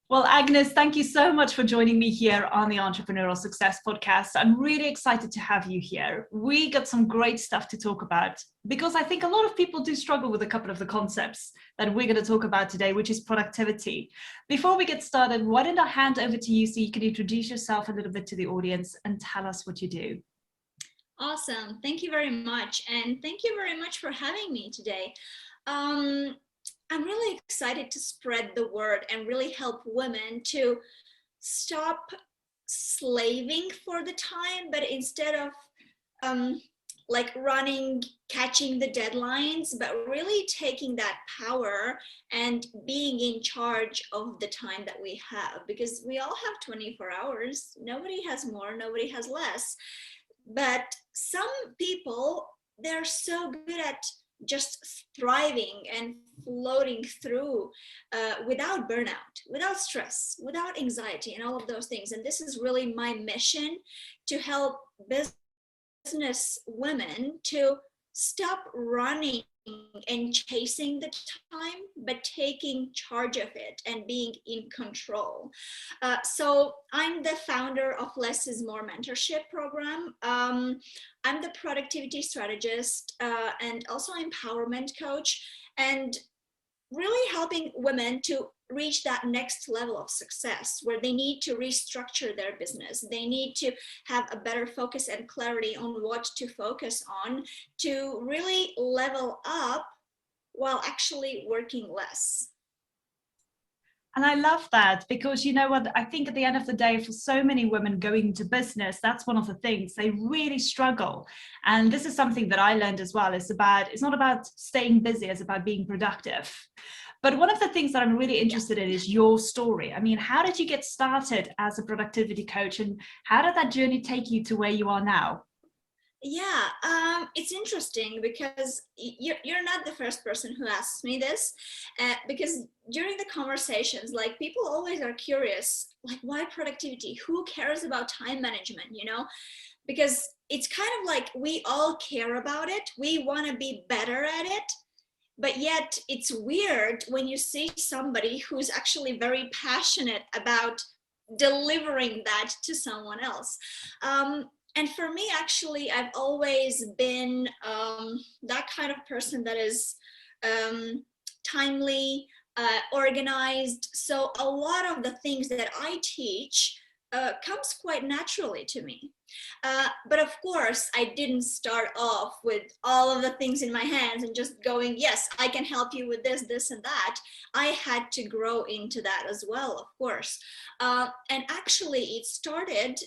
Well, Agnes, thank you so much for joining me here on the Entrepreneurial Success Podcast. I'm really excited to have you here. We got some great stuff to talk about because I think a lot of people do struggle with a couple of the concepts that we're going to talk about today, which is productivity. Before we get started, why don't I hand over to you so you can introduce yourself a little bit to the audience and tell us what you do? Awesome. Thank you very much. And thank you very much for having me today. Um, I'm really excited to spread the word and really help women to stop slaving for the time, but instead of um, like running, catching the deadlines, but really taking that power and being in charge of the time that we have, because we all have 24 hours. Nobody has more, nobody has less. But some people, they're so good at just thriving and floating through without burnout, without stress, without anxiety, and all of those things. And this is really my mission, to help business women to stop running and chasing the time, but taking charge of it and being in control. So I'm the founder of Less is More mentorship program. I'm the productivity strategist and also empowerment coach, and really helping women to reach that next level of success where they need to restructure their business. They need to have a better focus and clarity on what to focus on to really level up while actually working less. And I love that because you know what, I think at the end of the day, for so many women going into business, that's one of the things they really struggle. And this is something that I learned as well. It's not about staying busy, it's about being productive. But one of the things that I'm really interested in is your story. I mean, how did you get started as a productivity coach, and how did that journey take you to where you are now? Yeah, it's interesting because you're not the first person who asks me this, because during the conversations, like, people always are curious, like, why productivity? Who cares about time management, Because it's kind of like we all care about it. We want to be better at it. But yet it's weird when you see somebody who's actually very passionate about delivering that to someone else. And for me, actually, I've always been that kind of person that is um, timely, organized. So a lot of the things that I teach comes quite naturally to me. But of course, I didn't start off with all of the things in my hands and just going, yes, I can help you with this, this, and that. I had to grow into that as well, of course. And actually, it started.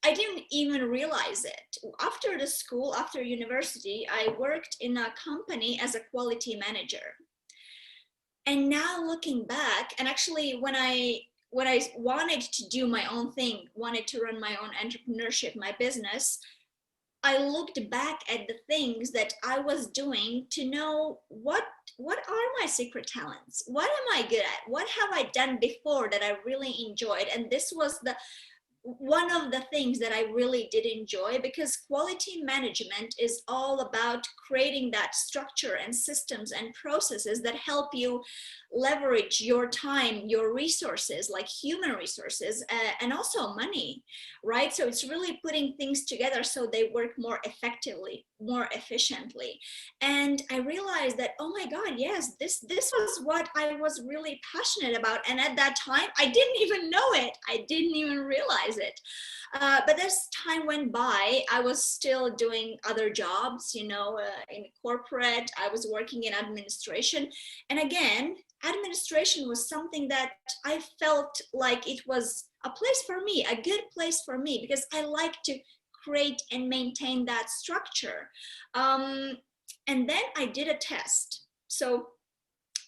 I didn't even realize it. After the school, after university, I worked in a company as a quality manager. And now looking back, and actually when I wanted to do my own thing, wanted to run my own entrepreneurship, my business, I looked back at the things that I was doing to know what are my secret talents? What am I good at? What have I done before that I really enjoyed? And this was the one of the things that I really did enjoy, because quality management is all about creating that structure and systems and processes that help you leverage your time, your resources, like human resources, and also money, right? So it's really putting things together so they work more effectively, more efficiently. And I realized that, oh my God, yes, this was what I was really passionate about. And at that time, I didn't even know it. I didn't even realize it. But as time went by, I was still doing other jobs, in corporate. I was working in administration. And again, administration was something that I felt like it was a place for me, a good place for me, because I like to create and maintain that structure. And then I did a test. So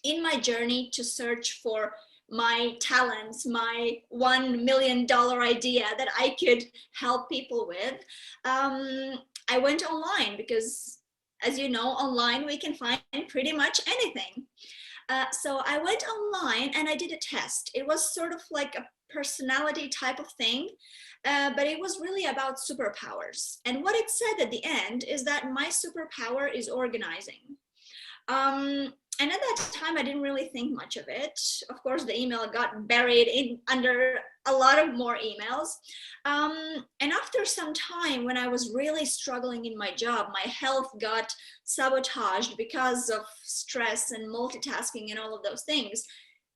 in my journey to search for my talents, my $1 million idea that I could help people with, I went online because, as you know, online we can find pretty much anything. So I went online and I did a test. It was sort of like a personality type of thing, but it was really about superpowers. And what it said at the end is that my superpower is organizing. Um, And at that time, I didn't really think much of it. Of course, the email got buried in under a lot of more emails. And after some time, when I was really struggling in my job, my health got sabotaged because of stress and multitasking and all of those things.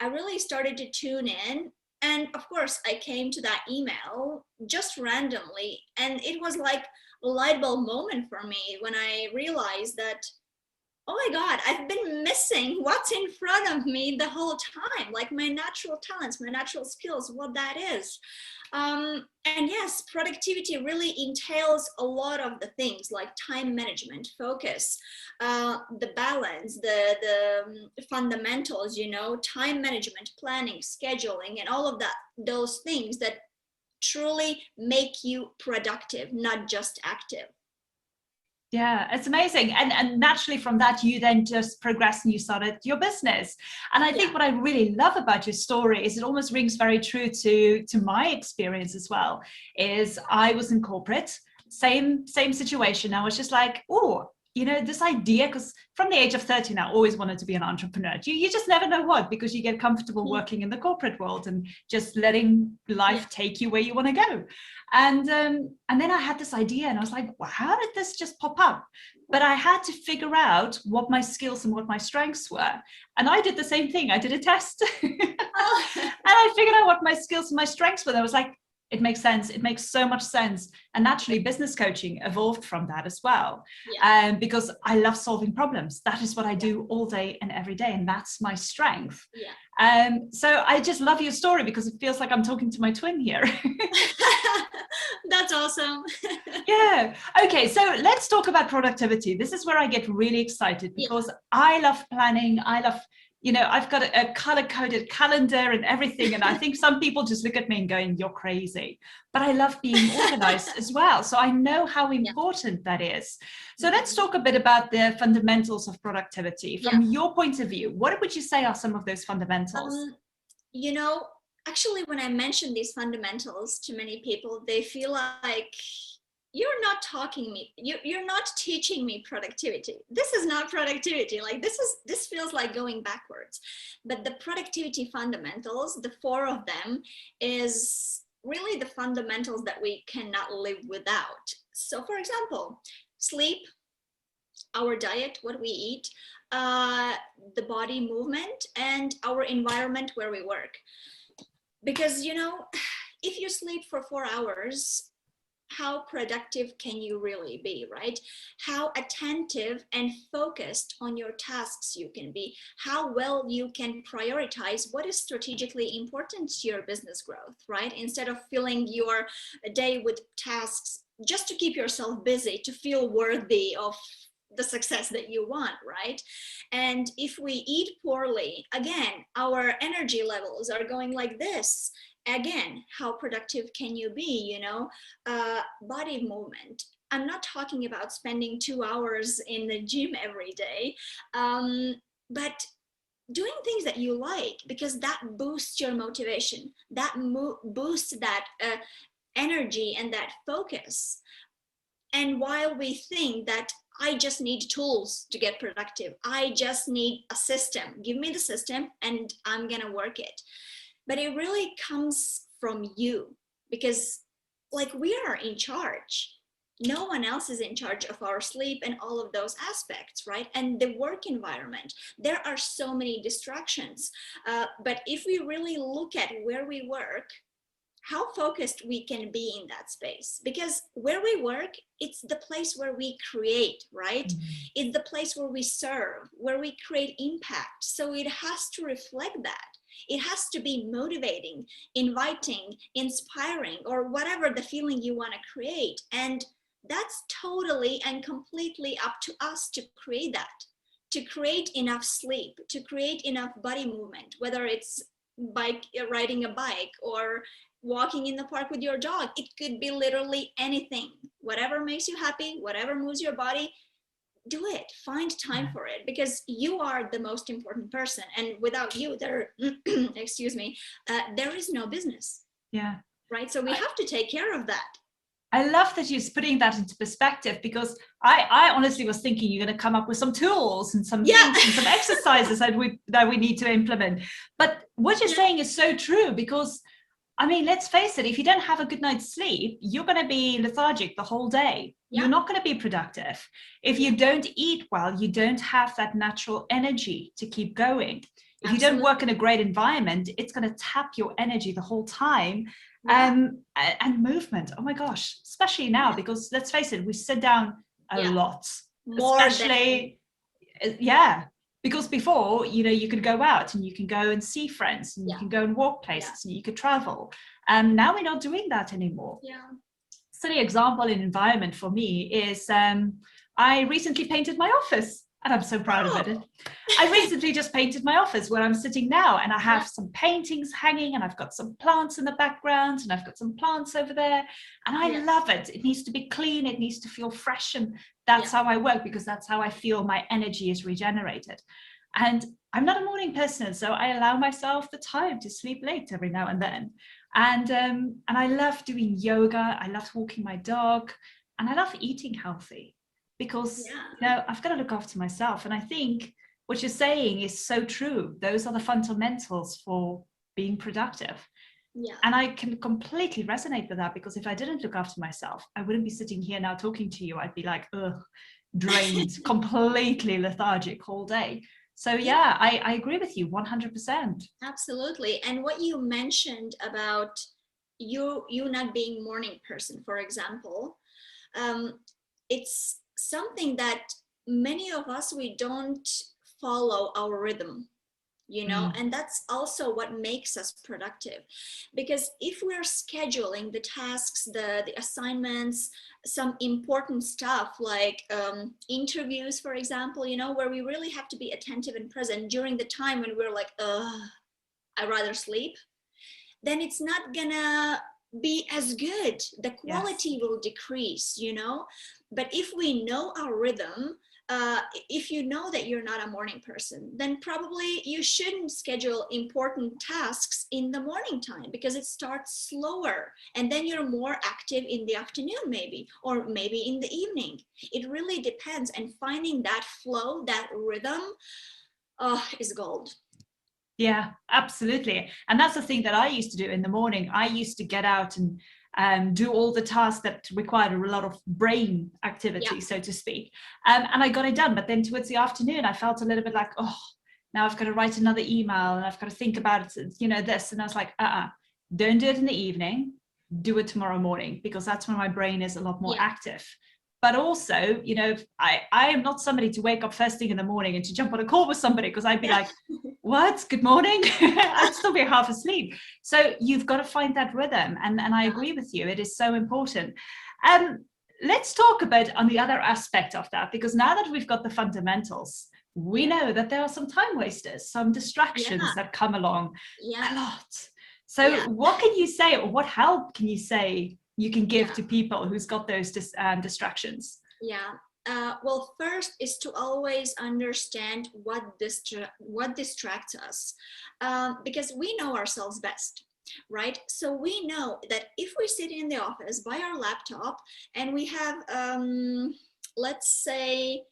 I really started to tune in. And of course, I came to that email just randomly. And it was like a light bulb moment for me when I realized that, oh my God, I've been missing what's in front of me the whole time, like my natural talents, my natural skills, what that is. And yes, productivity really entails a lot of the things like time management, focus, the balance, the fundamentals, you know, time management, planning, scheduling, and all of that, those things that truly make you productive, not just active. Yeah, it's amazing. And naturally from that, you then just progressed and you started your business. And I think what I really love about your story is it almost rings very true to my experience as well, is I was in corporate, same situation. I was just like, oh, you know, this idea, because from the age of 13, I always wanted to be an entrepreneur. You just never know what, because you get comfortable working in the corporate world and just letting life take you where you want to go. And then I had this idea and I was like, well, how did this just pop up? But I had to figure out what my skills and what my strengths were. And I did the same thing. I did a test and I figured out what my skills and my strengths were. I was like, it makes sense. It makes so much sense. And naturally, business coaching evolved from that as well. Because I love solving problems. That is what I do all day and every day. And that's my strength. So I just love your story because it feels like I'm talking to my twin here. That's awesome. Yeah. Okay. So let's talk about productivity. This is where I get really excited because I love planning. I love, you know, I've got a color-coded calendar and everything. And I think some people just look at me and going, you're crazy. But I love being organized as well. So I know how important that is. So let's talk a bit about the fundamentals of productivity. From your point of view, what would you say are some of those fundamentals? You know, actually, when I mention these fundamentals to many people, they feel like you're not you're not teaching me productivity. This is not productivity. Like this feels like going backwards. But the productivity fundamentals, the 4 of them, is really the fundamentals that we cannot live without. So for example, sleep, our diet, what we eat, the body movement, and our environment where we work. Because, you know, if you sleep for 4 hours, how productive can you really be, right? How attentive and focused on your tasks you can be, how well you can prioritize what is strategically important to your business growth, right? Instead of filling your day with tasks just to keep yourself busy, to feel worthy of the success that you want, right? And if we eat poorly, again, our energy levels are going like this. Again, how productive can you be, you know? Body movement. I'm not talking about spending 2 hours in the gym every day, but doing things that you like, because that boosts your motivation, that boosts that energy and that focus. And while we think that I just need tools to get productive, I just need a system, give me the system and I'm gonna work it. But it really comes from you, because like we are in charge. No one else is in charge of our sleep and all of those aspects, right? And the work environment, there are so many distractions. But if we really look at where we work, how focused we can be in that space, because where we work, it's the place where we create, right? It's the place where we serve, where we create impact. So it has to reflect that. It has to be motivating, inviting, inspiring, or whatever the feeling you want to create. And that's totally and completely up to us to create that, to create enough sleep, to create enough body movement, whether it's riding a bike or walking in the park with your dog. It could be literally anything. Whatever makes you happy, whatever moves your body, do it. Find time for it, because you are the most important person. And without you, there, excuse me, there is no business. Yeah. Right. So we have to take care of that. I love that you're putting that into perspective, because I honestly was thinking you're going to come up with some tools and some Yeah. things and some exercises that we need to implement. But what you're saying is so true, because I mean, let's face it, if you don't have a good night's sleep, you're going to be lethargic the whole day. Yeah. You're not going to be productive. If you don't eat well, you don't have that natural energy to keep going. If you don't work in a great environment, it's going to tap your energy the whole time. And movement, oh my gosh, especially now, because let's face it, we sit down a lot, more especially yeah, because before, you know, you could go out and you can go and see friends, and you can go and walk places, and you could travel. Now we're not doing that anymore. So the example in environment for me is I recently painted my office, and I'm so proud of it. I recently just painted my office where I'm sitting now, and I have some paintings hanging, and I've got some plants in the background, and I've got some plants over there, and I love it. It needs to be clean, it needs to feel fresh, and that's how I work, because that's how I feel my energy is regenerated. And I'm not a morning person, so I allow myself the time to sleep late every now and then. And I love doing yoga, I love walking my dog, and I love eating healthy, because you know, I've got to look after myself. And I think what you're saying is so true. Those are the fundamentals for being productive. And I can completely resonate with that, because if I didn't look after myself, I wouldn't be sitting here now talking to you. I'd be like, ugh, drained, completely lethargic all day. So yeah, I agree with you 100%. Absolutely. And what you mentioned about you not being morning person, for example, it's something that many of us, we don't follow our rhythm, you know, and that's also what makes us productive. Because if we're scheduling the tasks, the assignments, some important stuff like interviews, for example, you know, where we really have to be attentive and present during the time when we're like, I'd rather sleep, then it's not gonna be as good. The quality will decrease, you know. But if we know our rhythm, if you know that you're not a morning person, then probably you shouldn't schedule important tasks in the morning time, because it starts slower, and then you're more active in the afternoon, maybe, or maybe in the evening. It really depends, and finding that flow, that rhythm, is gold. Yeah, absolutely. And that's the thing that I used to do in the morning. I used to get out and do all the tasks that required a lot of brain activity, so to speak. And I got it done. But then towards the afternoon, I felt a little bit like, oh, now I've got to write another email, and I've got to think about it, you know, this. And I was like, don't do it in the evening. Do it tomorrow morning, because that's when my brain is a lot more active. But also, you know, I am not somebody to wake up first thing in the morning and to jump on a call with somebody, because I'd be like, what? Good morning? I'd still be half asleep. So you've got to find that rhythm. And I agree with you. It is so important. Let's talk about on the other aspect of that, because now that we've got the fundamentals, we know that there are some time wasters, some distractions that come along a lot. So what can you say, or what help can you say you can give to people who's got those distractions? Well, first is to always understand what distracts us, because we know ourselves best, right? So we know that if we sit in the office by our laptop and we have, let's say,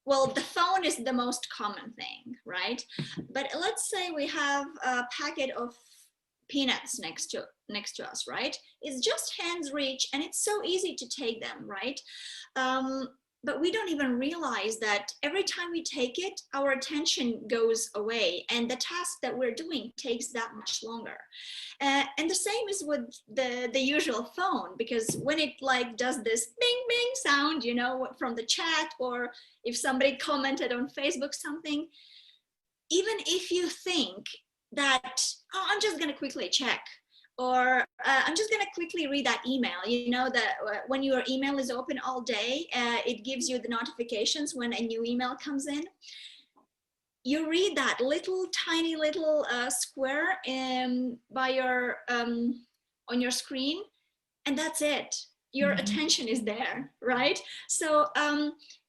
well, the phone is the most common thing, right? But let's say we have a packet of peanuts next to us, right? It's just hands reach, and it's so easy to take them, right? But we don't even realize that every time we take it, our attention goes away, and the task that we're doing takes that much longer. And the same is with the usual phone, because when it like does this bing bing sound, you know, from the chat, or if somebody commented on Facebook something, even if you think that, oh, I'm just going to quickly check, or I'm just going to quickly read that email, you know, that when your email is open all day, it gives you the notifications when a new email comes in. You read that little tiny little square by your on your screen, and that's it. Your attention is there, right? So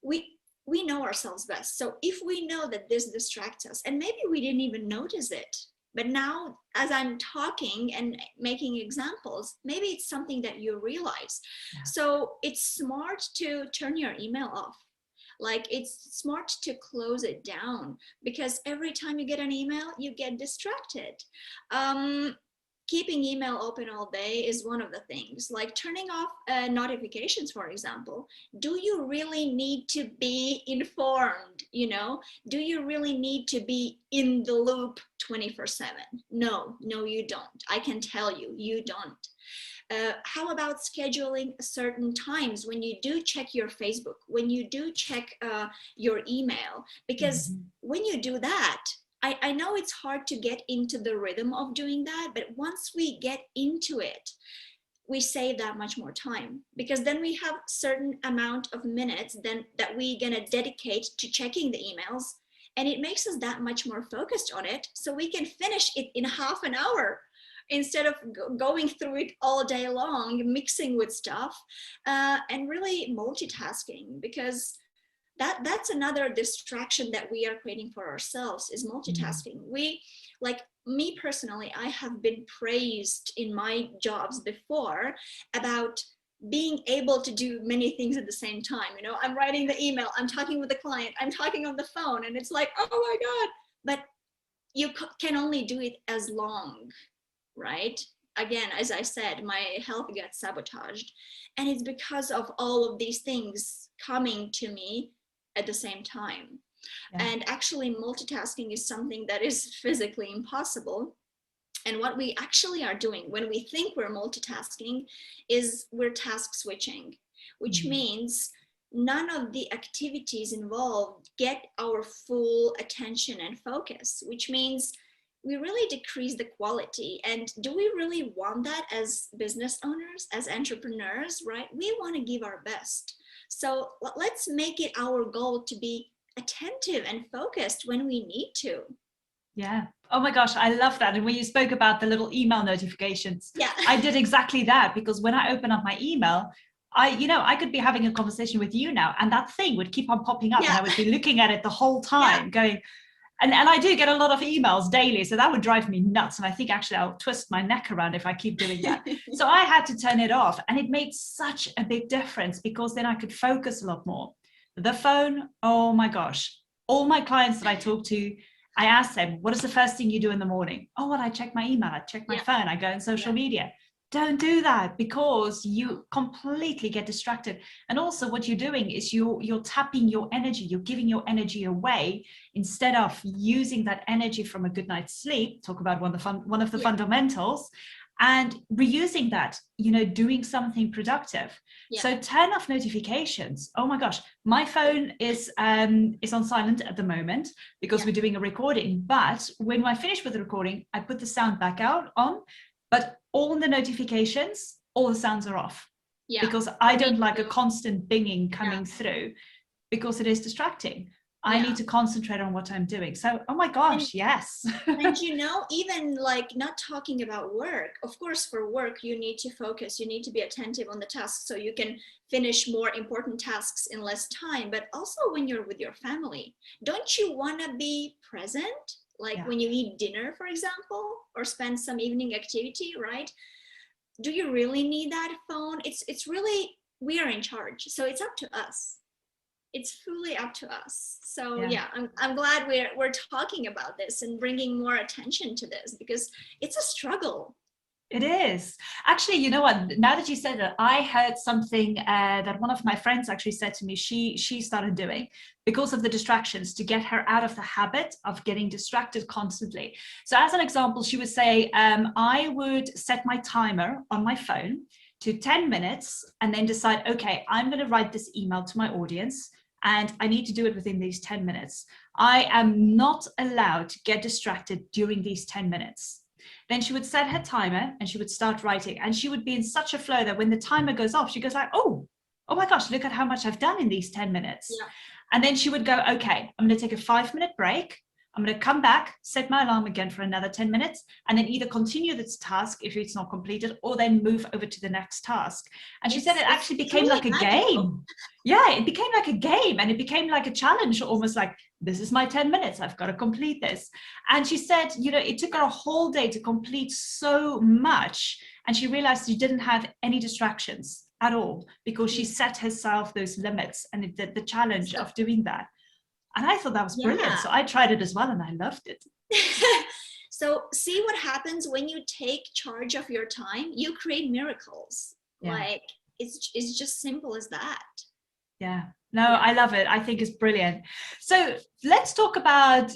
we know ourselves best. So if we know that this distracts us, and maybe we didn't even notice it, But now, as I'm talking and making examples, maybe it's something that you realize. Yeah. So it's smart to turn your email off. Like, it's smart to close it down, because every time you get an email, you get distracted. Keeping email open all day is one of the things. Like turning off notifications, for example. Do you really need to be informed? You know, do you really need to be in the loop 24/7? No, you don't. I can tell you, you don't. How about scheduling certain times when you do check your Facebook, when you do check your email? Because when you do that, I know it's hard to get into the rhythm of doing that, but once we get into it, we save that much more time, because then we have certain amount of minutes then that we're gonna dedicate to checking the emails, and it makes us that much more focused on it, so we can finish it in half an hour instead of going through it all day long, mixing with stuff, and really multitasking, because that's another distraction that we are creating for ourselves, is multitasking. We, like me personally, I have been praised in my jobs before about being able to do many things at the same time. You know, I'm writing the email, I'm talking with the client, I'm talking on the phone, and it's like, oh my God, but you can only do it as long, right? Again, as I said, my health gets sabotaged, and it's because of all of these things coming to me at the same time. Yeah. And actually multitasking is something that is physically impossible. And what we actually are doing when we think we're multitasking is we're task switching, which means none of the activities involved get our full attention and focus, which means we really decrease the quality. And do we really want that as business owners, as entrepreneurs, right? We want to give our best. So let's make it our goal to be attentive and focused when we need to. Yeah. Oh my gosh, I love that. And when you spoke about the little email notifications, yeah. I did exactly that, because when I open up my email, I could be having a conversation with you now, and that thing would keep on popping up, and I would be looking at it the whole time going, and I do get a lot of emails daily, so that would drive me nuts. And I think actually I'll twist my neck around if I keep doing that. So I had to turn it off, and it made such a big difference, because then I could focus a lot more. The phone, oh my gosh, all my clients that I talk to, I ask them, what is the first thing you do in the morning? Oh, well, I check my email, I check my phone, I go on social media. Don't do that, because you completely get distracted. And also what you're doing is you're tapping your energy, you're giving your energy away, instead of using that energy from a good night's sleep, talk about one of the fundamentals, and reusing that, doing something productive. So turn off notifications. Oh my gosh, my phone is on silent at the moment, because we're doing a recording. But when I finish with the recording, I put the sound back on, but all the notifications, all the sounds are off, because I don't like a constant binging coming through, because it is distracting. I need to concentrate on what I'm doing. So, oh my gosh, yes. And even like not talking about work, of course, for work, you need to focus, you need to be attentive on the tasks so you can finish more important tasks in less time. But also when you're with your family, don't you want to be present? Like when you eat dinner, for example, or spend some evening activity, right? Do you really need that phone? It's really, we are in charge. So it's up to us. It's fully up to us. So I'm glad we're talking about this and bringing more attention to this, because it's a struggle. It is. Actually, you know what, now that you said that, I heard something that one of my friends actually said to me, she started doing, because of the distractions, to get her out of the habit of getting distracted constantly. So as an example, she would say, I would set my timer on my phone to 10 minutes and then decide, okay, I'm going to write this email to my audience, and I need to do it within these 10 minutes. I am not allowed to get distracted during these 10 minutes. Then she would set her timer and she would start writing, and she would be in such a flow that when the timer goes off, she goes like, oh my gosh, look at how much I've done in these 10 minutes. And then she would go, okay, I'm going to take a 5-minute break. I'm going to come back, set my alarm again for another 10 minutes, and then either continue this task if it's not completed, or then move over to the next task. And she said it actually became truly like a magical. game. Yeah, it became like a game, and it became like a challenge, almost like, this is my 10 minutes, I've got to complete this. And she said, you know, it took her a whole day to complete so much. And she realized she didn't have any distractions at all, because she set herself those limits and the challenge of doing that. And I thought that was brilliant. So I tried it as well, and I loved it. So see what happens when you take charge of your time, you create miracles. Yeah. Like it's just simple as that. Yeah, no, I love it. I think it's brilliant. So let's talk about,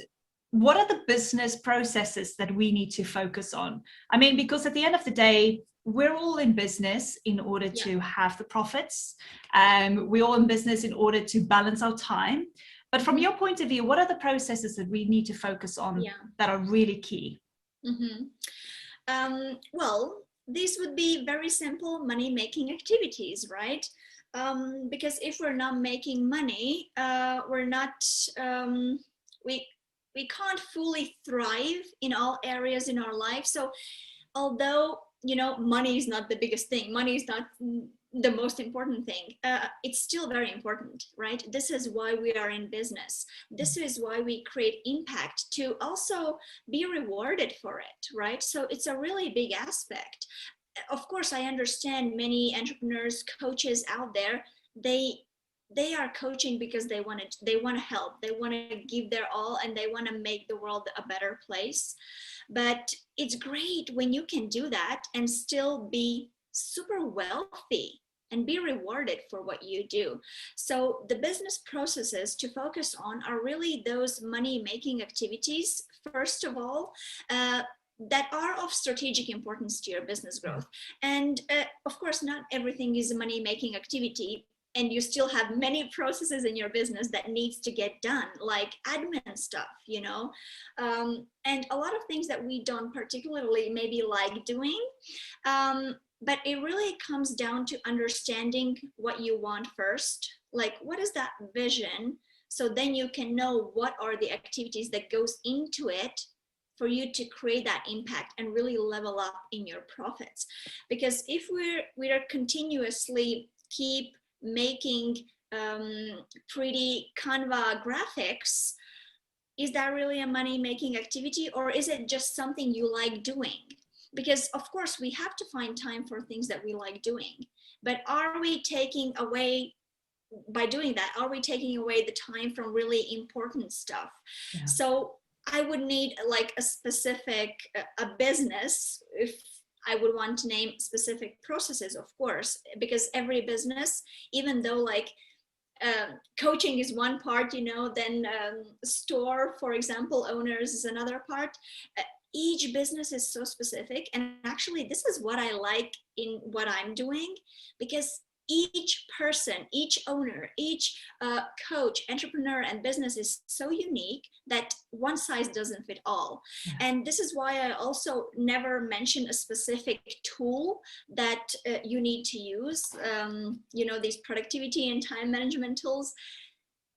what are the business processes that we need to focus on? I mean, because at the end of the day, we're all in business in order to have the profits. We're all in business in order to balance our time. But from your point of view, what are the processes that we need to focus on that are really key? Well, these would be very simple money-making activities, right? Because if we're not making money, we're not, we can't fully thrive in all areas in our life. So although, you know, money is not the biggest thing, money is not the most important thing, it's still very important, right? This is why we are in business. This is why we create impact, to also be rewarded for it, right? So it's a really big aspect. Of course, I understand many entrepreneurs, coaches out there, they are coaching because they want to help, they want to give their all, and they want to make the world a better place. But it's great when you can do that and still be super wealthy and be rewarded for what you do. So the business processes to focus on are really those money-making activities, first of all, that are of strategic importance to your business growth. And of course, not everything is a money-making activity, and you still have many processes in your business that needs to get done, like admin stuff, you know, and a lot of things that we don't particularly maybe like doing. But it really comes down to understanding what you want first, like what is that vision? So then you can know what are the activities that goes into it for you to create that impact and really level up in your profits. Because if we're continuously keep making pretty Canva graphics, is that really a money-making activity, or is it just something you like doing? Because of course we have to find time for things that we like doing, but are we taking away, by doing that, are we taking away the time from really important stuff? So I would need like a specific a business, if I would want to name specific processes, of course, because every business, even though like coaching is one part, you know, then store, for example, owners is another part. Each business is so specific, and actually this is what I like in what I'm doing, because each person, each owner, each coach, entrepreneur, and business is so unique that one size doesn't fit all. And this is why I also never mention a specific tool that you need to use, you know, these productivity and time management tools,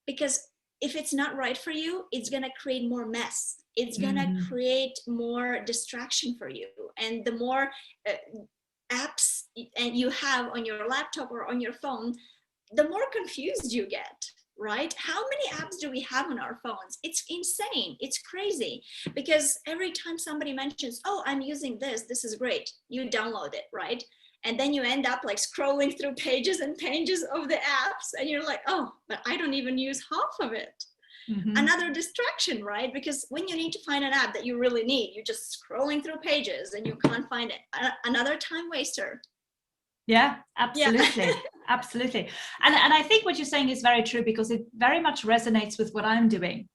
because if it's not right for you, it's going to create more mess. It's going to create more distraction for you. And the more apps and you have on your laptop or on your phone, the more confused you get, right? How many apps do we have on our phones? It's insane. It's crazy, because every time somebody mentions, oh, I'm using this, this is great, you download it, right? And then you end up like scrolling through pages and pages of the apps, and you're like, oh, but I don't even use half of it. Another distraction, right? Because when you need to find an app that you really need, you're just scrolling through pages and you can't find it. Another time waster. Yeah, absolutely. Absolutely. And I think what you're saying is very true, because it very much resonates with what I'm doing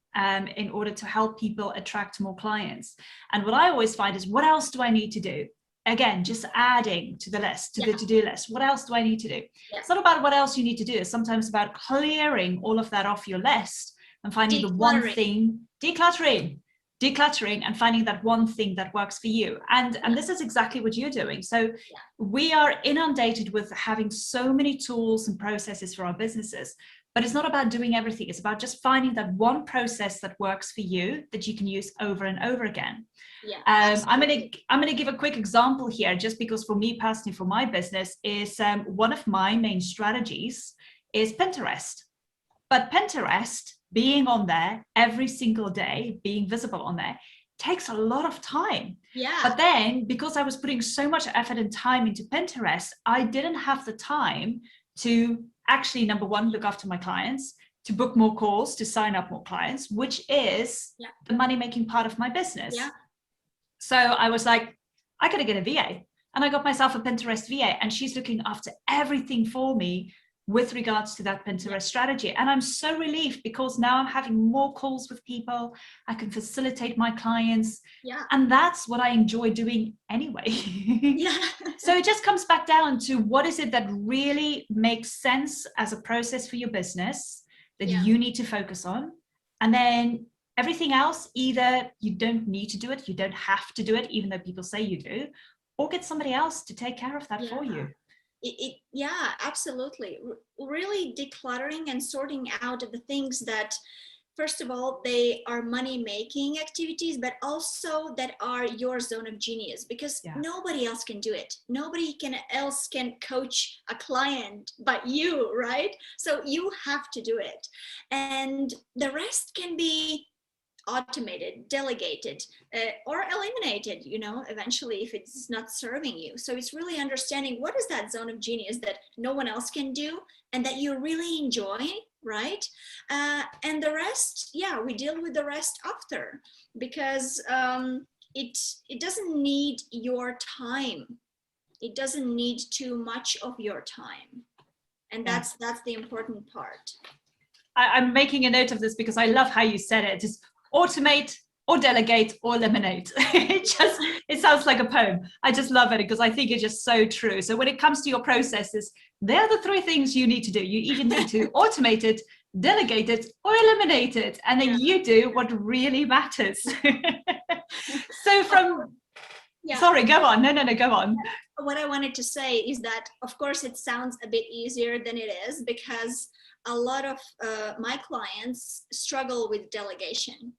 in order to help people attract more clients. And what I always find is, what else do I need to do? Again, just adding to the list, to the to-do list. What else do I need to do? It's not about what else you need to do. It's sometimes about clearing all of that off your list and finding the one thing, decluttering and finding that one thing that works for you. And this is exactly what you're doing. So we are inundated with having so many tools and processes for our businesses, But it's not about doing everything. It's about just finding that one process that works for you that you can use over and over again. Yeah, I'm gonna give a quick example here, just because for me personally, for my business, is one of my main strategies is Pinterest. But Pinterest, being on there every single day, being visible on there, takes a lot of time. yeah, But then, because I was putting so much effort and time into Pinterest, I didn't have the time to actually, number one, look after my clients, to book more calls, to sign up more clients, which is the money-making part of my business. yeah. So I was like, I gotta get a VA. And I got myself a Pinterest VA, and she's looking after everything for me with regards to that Pinterest strategy. And I'm so relieved, because now I'm having more calls with people. I can facilitate my clients. Yeah. And that's what I enjoy doing anyway. Yeah. So it just comes back down to what is it that really makes sense as a process for your business that you need to focus on. And then everything else, either you don't need to do it, you don't have to do it, even though people say you do, or get somebody else to take care of that for you. Yeah, absolutely. Really decluttering and sorting out of the things that, first of all, they are money-making activities, but also that are your zone of genius, because nobody else can do it. Nobody else can coach a client but you, right? So you have to do it. And the rest can be automated, delegated, or eliminated, eventually, if it's not serving you. So it's really understanding what is that zone of genius that no one else can do and that you really enjoy, right? And the rest, we deal with the rest after, because it doesn't need your time. It doesn't need too much of your time. And that's the important part. I'm making a note of this because I love how you said it. Just automate or delegate or eliminate. It sounds like a poem. I just love it because I think it's just so true. So when it comes to your processes, there are the three things you need to do. You either need to automate it, delegate it, or eliminate it. And then you do what really matters. So sorry, go on. No, go on. What I wanted to say is that, of course, it sounds a bit easier than it is, because a lot of my clients struggle with delegation.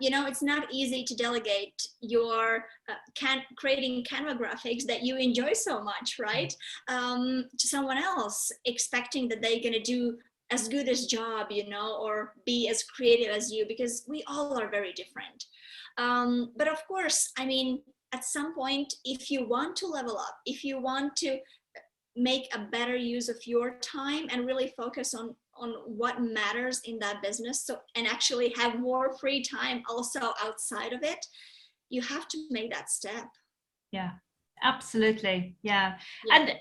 It's not easy to delegate your creating Canva graphics that you enjoy so much, right? To someone else, expecting that they're going to do as good as job, or be as creative as you, because we all are very different. But of course, I mean, at some point, if you want to level up, if you want to make a better use of your time and really focus on what matters in that business, and actually have more free time also outside of it, you have to make that step. Yeah, absolutely. Yeah. And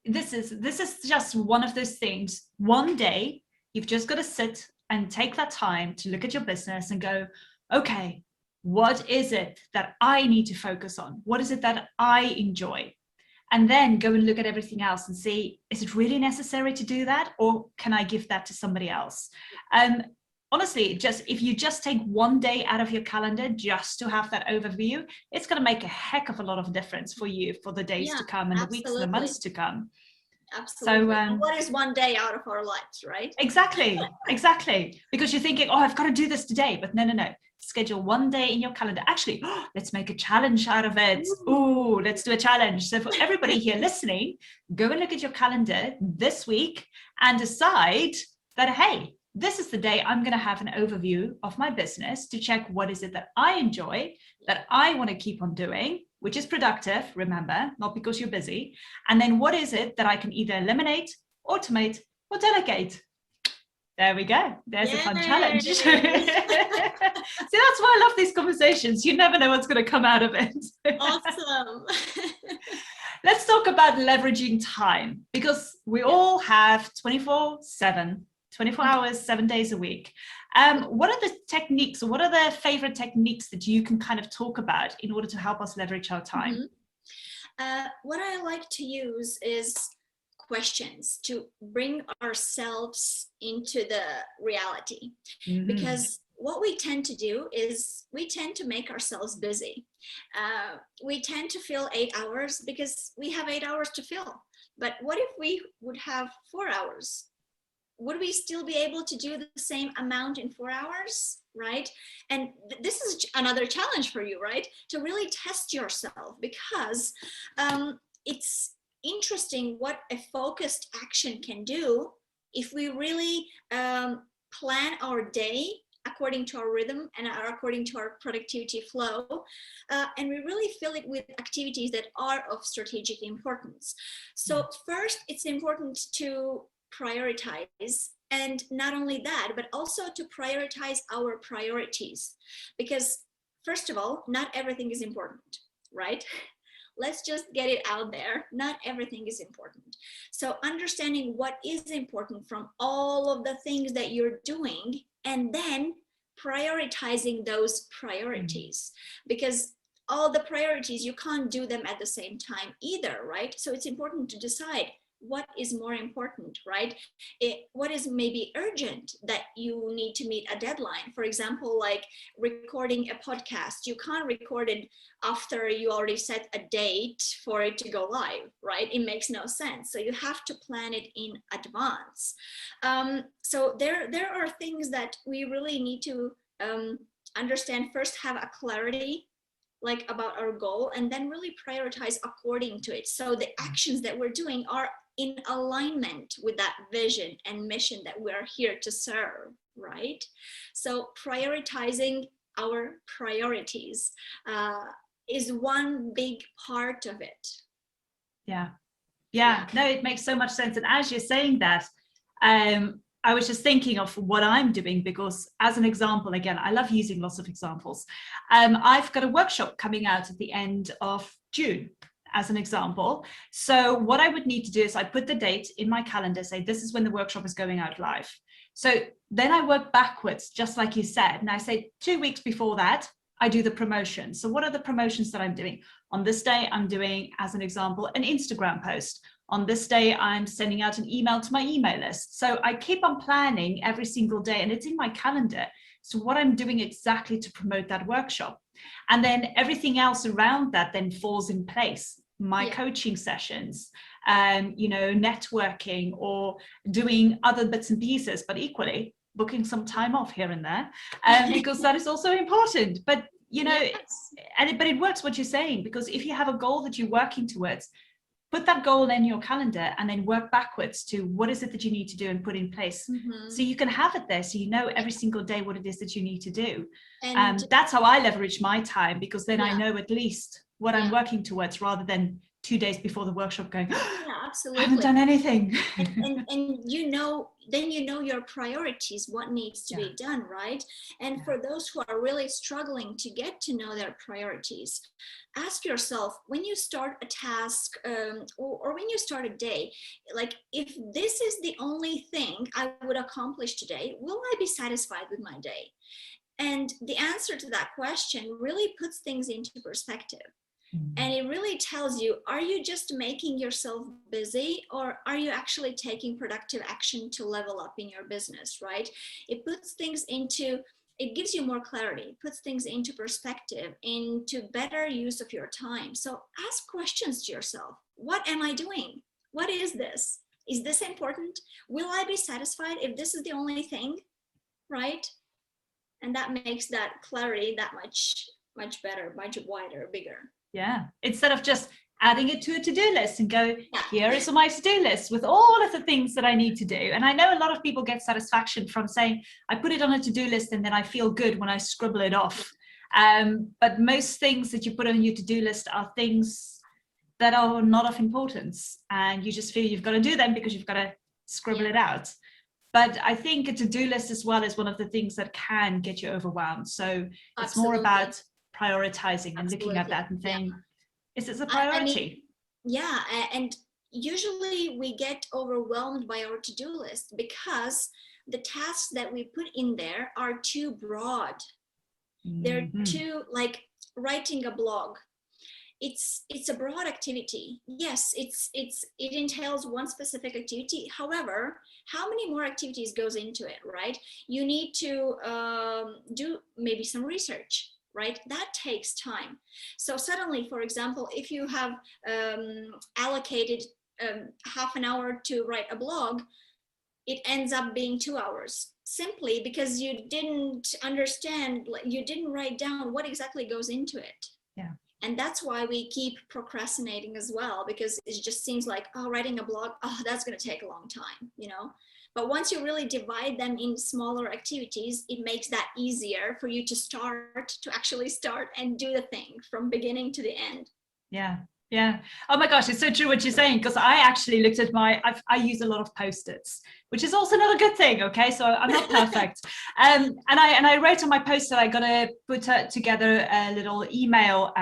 this is just one of those things. One day you've just got to sit and take that time to look at your business and go, okay, what is it that I need to focus on? What is it that I enjoy? And then go and look at everything else and see, is it really necessary to do that? Or can I give that to somebody else? Honestly, if you just take one day out of your calendar just to have that overview, it's going to make a heck of a lot of difference for you for the days to come and the weeks and the months to come. Absolutely. So, what is one day out of our lives, right? Exactly. Because you're thinking, I've got to do this today. But no. Schedule one day in your calendar. Actually, let's make a challenge out of it. Ooh, let's do a challenge. So for everybody here listening, go and look at your calendar this week and decide that, hey, this is the day I'm going to have an overview of my business to check what is it that I enjoy, that I want to keep on doing, which is productive, remember, not because you're busy. And then what is it that I can either eliminate, automate, or delegate? There we go. There's a fun challenge. See, that's why I love these conversations. You never know what's going to come out of it. Awesome. Let's talk about leveraging time, because we all have 24 hours, 7 days a week. What are the techniques, or what are the favorite techniques that you can kind of talk about in order to help us leverage our time? What I like to use is questions to bring ourselves into the reality, because what we tend to do is we tend to make ourselves busy. We tend to fill 8 hours because we have 8 hours to fill. But what if we would have 4 hours? would we still be able to do the same amount in 4 hours, right? And this is another challenge for you, right? To really test yourself, because it's interesting what a focused action can do if we really plan our day according to our rhythm and according to our productivity flow, and we really fill it with activities that are of strategic importance. So first, it's important to prioritize, and not only that, but also to prioritize our priorities, because first of all, not everything is important, right? Let's just get it out there. Not everything is important. So understanding what is important from all of the things that you're doing, and then prioritizing those priorities, because all the priorities, you can't do them at the same time either, right? So it's important to decide what is more important, right? What is maybe urgent that you need to meet a deadline. For example, like recording a podcast, you can't record it after you already set a date for it to go live, right? It makes no sense. So you have to plan it in advance. So there are things that we really need to understand. First, have a clarity like about our goal, and then really prioritize according to it. So the actions that we're doing are in alignment with that vision and mission that we're here to serve, right? So prioritizing our priorities is one big part of it. Yeah, no, it makes so much sense. And as you're saying that, I was just thinking of what I'm doing, because as an example, again, I love using lots of examples. I've got a workshop coming out at the end of June, as an example. So what I would need to do is I put the date in my calendar, say this is when the workshop is going out live. So then I work backwards, just like you said. And I say 2 weeks before that, I do the promotion. So what are the promotions that I'm doing? On this day, I'm doing, as an example, an Instagram post. On this day, I'm sending out an email to my email list. So I keep on planning every single day, and it's in my calendar. So what I'm doing exactly to promote that workshop. And then everything else around that then falls in place. My coaching sessions, networking, or doing other bits and pieces, but equally booking some time off here and there, because that is also important. But, but it works what you're saying, because if you have a goal that you're working towards, put that goal in your calendar and then work backwards to what is it that you need to do and put in place. So you can have it there, so you know every single day what it is that you need to do. And that's how I leverage my time, because then I know at least what I'm working towards, rather than 2 days before the workshop going, absolutely, I haven't done anything. and then you know your priorities, what needs to be done, right? And for those who are really struggling to get to know their priorities, ask yourself, when you start a task or when you start a day, like, if this is the only thing I would accomplish today, will I be satisfied with my day? And the answer to that question really puts things into perspective. And it really tells you, are you just making yourself busy, or are you actually taking productive action to level up in your business, right? It gives you more clarity, puts things into perspective, into better use of your time. So ask questions to yourself. What am I doing? What is this? Is this important? Will I be satisfied if this is the only thing, right? And that makes that clarity that much better, much wider, bigger. Yeah, instead of just adding it to a to-do list and go, here is my to-do list with all of the things that I need to do. And I know a lot of people get satisfaction from saying, I put it on a to-do list and then I feel good when I scribble it off. But most things that you put on your to-do list are things that are not of importance, and you just feel you've got to do them because you've got to scribble it out. But I think a to-do list as well is one of the things that can get you overwhelmed. So it's more about prioritizing and looking at that and saying, is this a priority? And usually we get overwhelmed by our to-do list because the tasks that we put in there are too broad. They're too, like writing a blog. It's a broad activity. Yes, it entails one specific activity. However, how many more activities goes into it, right? You need to do maybe some research, right? That takes time. So suddenly, for example, if you have allocated half an hour to write a blog, it ends up being 2 hours, simply because you didn't understand, you didn't write down what exactly goes into it. Yeah. And that's why we keep procrastinating as well, because it just seems like, oh, writing a blog, oh, that's going to take a long time, you know. But once you really divide them in smaller activities, it makes that easier for you to actually start and do the thing from beginning to the end. Yeah. Yeah. Oh my gosh, it's so true what you're saying, because I actually looked at I use a lot of Post-its, which is also not a good thing. Okay. So I'm not perfect. And I wrote on my Post-it, I got to put together a little email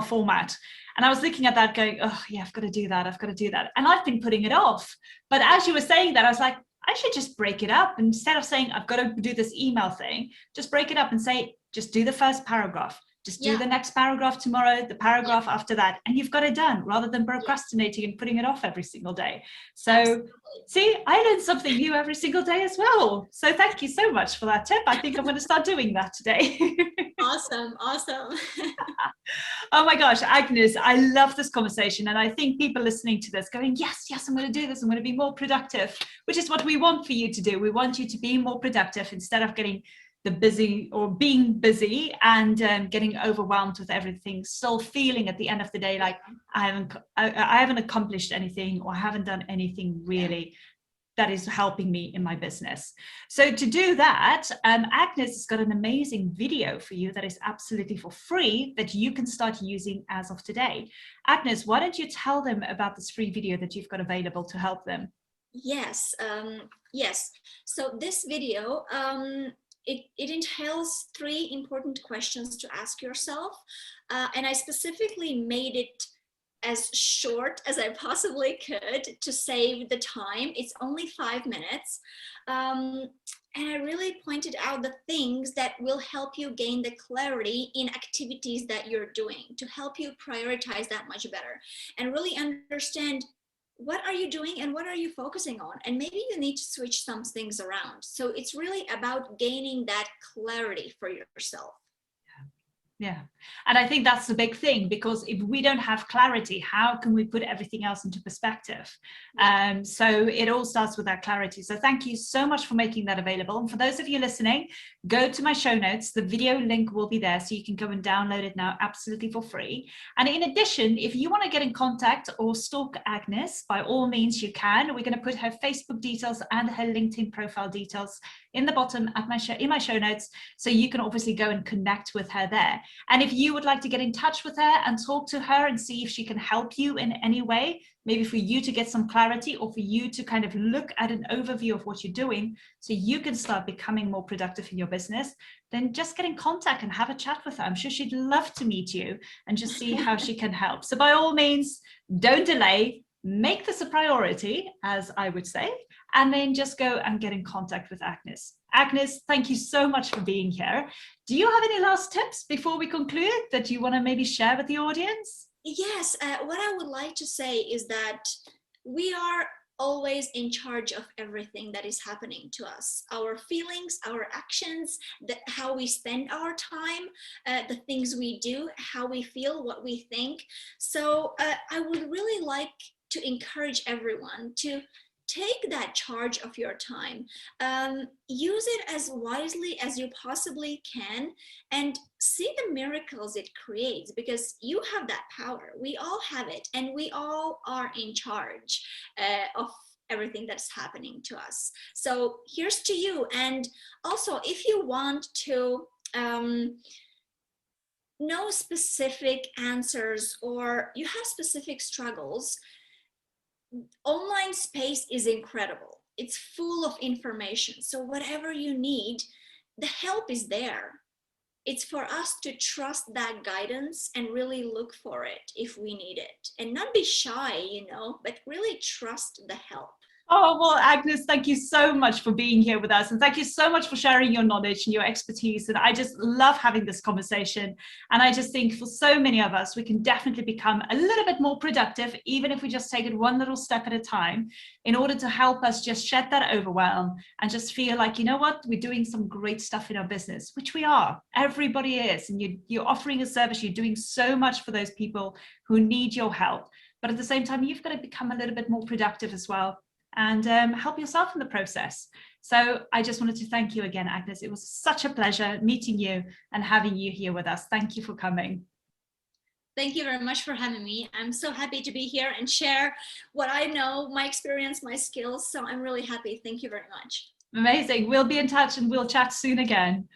format. And I was looking at that going, oh yeah, I've got to do that. I've got to do that. And I've been putting it off. But as you were saying that, I was like, I should just break it up. Instead of saying, I've got to do this email thing, just break it up and say, just do the first paragraph. Just do the next paragraph tomorrow, the paragraph after that, and you've got it done, rather than procrastinating and putting it off every single day. So absolutely. See, I learn something new every single day as well. So thank you so much for that tip. I think I'm going to start doing that today. Awesome. Oh my gosh, Agnes, I love this conversation. And I think people listening to this going, yes, I'm going to do this. I'm going to be more productive, which is what we want for you to do. We want you to be more productive instead of getting being busy and getting overwhelmed with everything, still feeling at the end of the day like I haven't accomplished anything, or I haven't done anything really that is helping me in my business. So to do that, Agnes has got an amazing video for you that is absolutely for free that you can start using as of today. Agnes, why don't you tell them about this free video that you've got available to help them? Yes. So this video, it entails 3 important questions to ask yourself. And I specifically made it as short as I possibly could to save the time. It's only 5 minutes. And I really pointed out the things that will help you gain the clarity in activities that you're doing, to help you prioritize that much better and really understand what are you doing and what are you focusing on, and maybe you need to switch some things around. So it's really about gaining that clarity for yourself. Yeah. And I think that's the big thing, because if we don't have clarity, how can we put everything else into perspective? So it all starts with that clarity. So thank you so much for making that available. And for those of you listening, go to my show notes. The video link will be there, so you can go and download it now absolutely for free. And in addition, if you want to get in contact or stalk Agnes, by all means you can. We're going to put her Facebook details and her LinkedIn profile details in the bottom at in my show notes, so you can obviously go and connect with her there. And if you would like to get in touch with her and talk to her and see if she can help you in any way, maybe for you to get some clarity, or for you to kind of look at an overview of what you're doing so you can start becoming more productive in your business, then just get in contact and have a chat with her. I'm sure she'd love to meet you and just see how she can help. So by all means, don't delay, make this a priority, as I would say, and then just go and get in contact with Agnes. Agnes, thank you so much for being here. Do you have any last tips before we conclude that you want to maybe share with the audience? Yes, what I would like to say is that we are always in charge of everything that is happening to us. Our feelings, our actions, how we spend our time, the things we do, how we feel, what we think. So I would really like to encourage everyone to take that charge of your time, use it as wisely as you possibly can, and see the miracles it creates, because you have that power. We all have it, and we all are in charge of everything that's happening to us. So here's to you. And also, if you want to know specific answers, or you have specific struggles, online space is incredible. It's full of information. So whatever you need, the help is there. It's for us to trust that guidance and really look for it if we need it, and not be shy, but really trust the help. Oh, well, Agnes, thank you so much for being here with us. And thank you so much for sharing your knowledge and your expertise. And I just love having this conversation. And I just think for so many of us, we can definitely become a little bit more productive, even if we just take it one little step at a time, in order to help us just shed that overwhelm and just feel like, you know what, we're doing some great stuff in our business, which we are. Everybody is. And you're offering a service. You're doing so much for those people who need your help. But at the same time, you've got to become a little bit more productive as well. and help yourself in the process. So I just wanted to thank you again, Agnes. It was such a pleasure meeting you and having you here with us. Thank you for coming. Thank you very much for having me. I'm so happy to be here and share what I know, my experience, my skills. So I'm really happy. Thank you very much. Amazing. We'll be in touch and we'll chat soon again.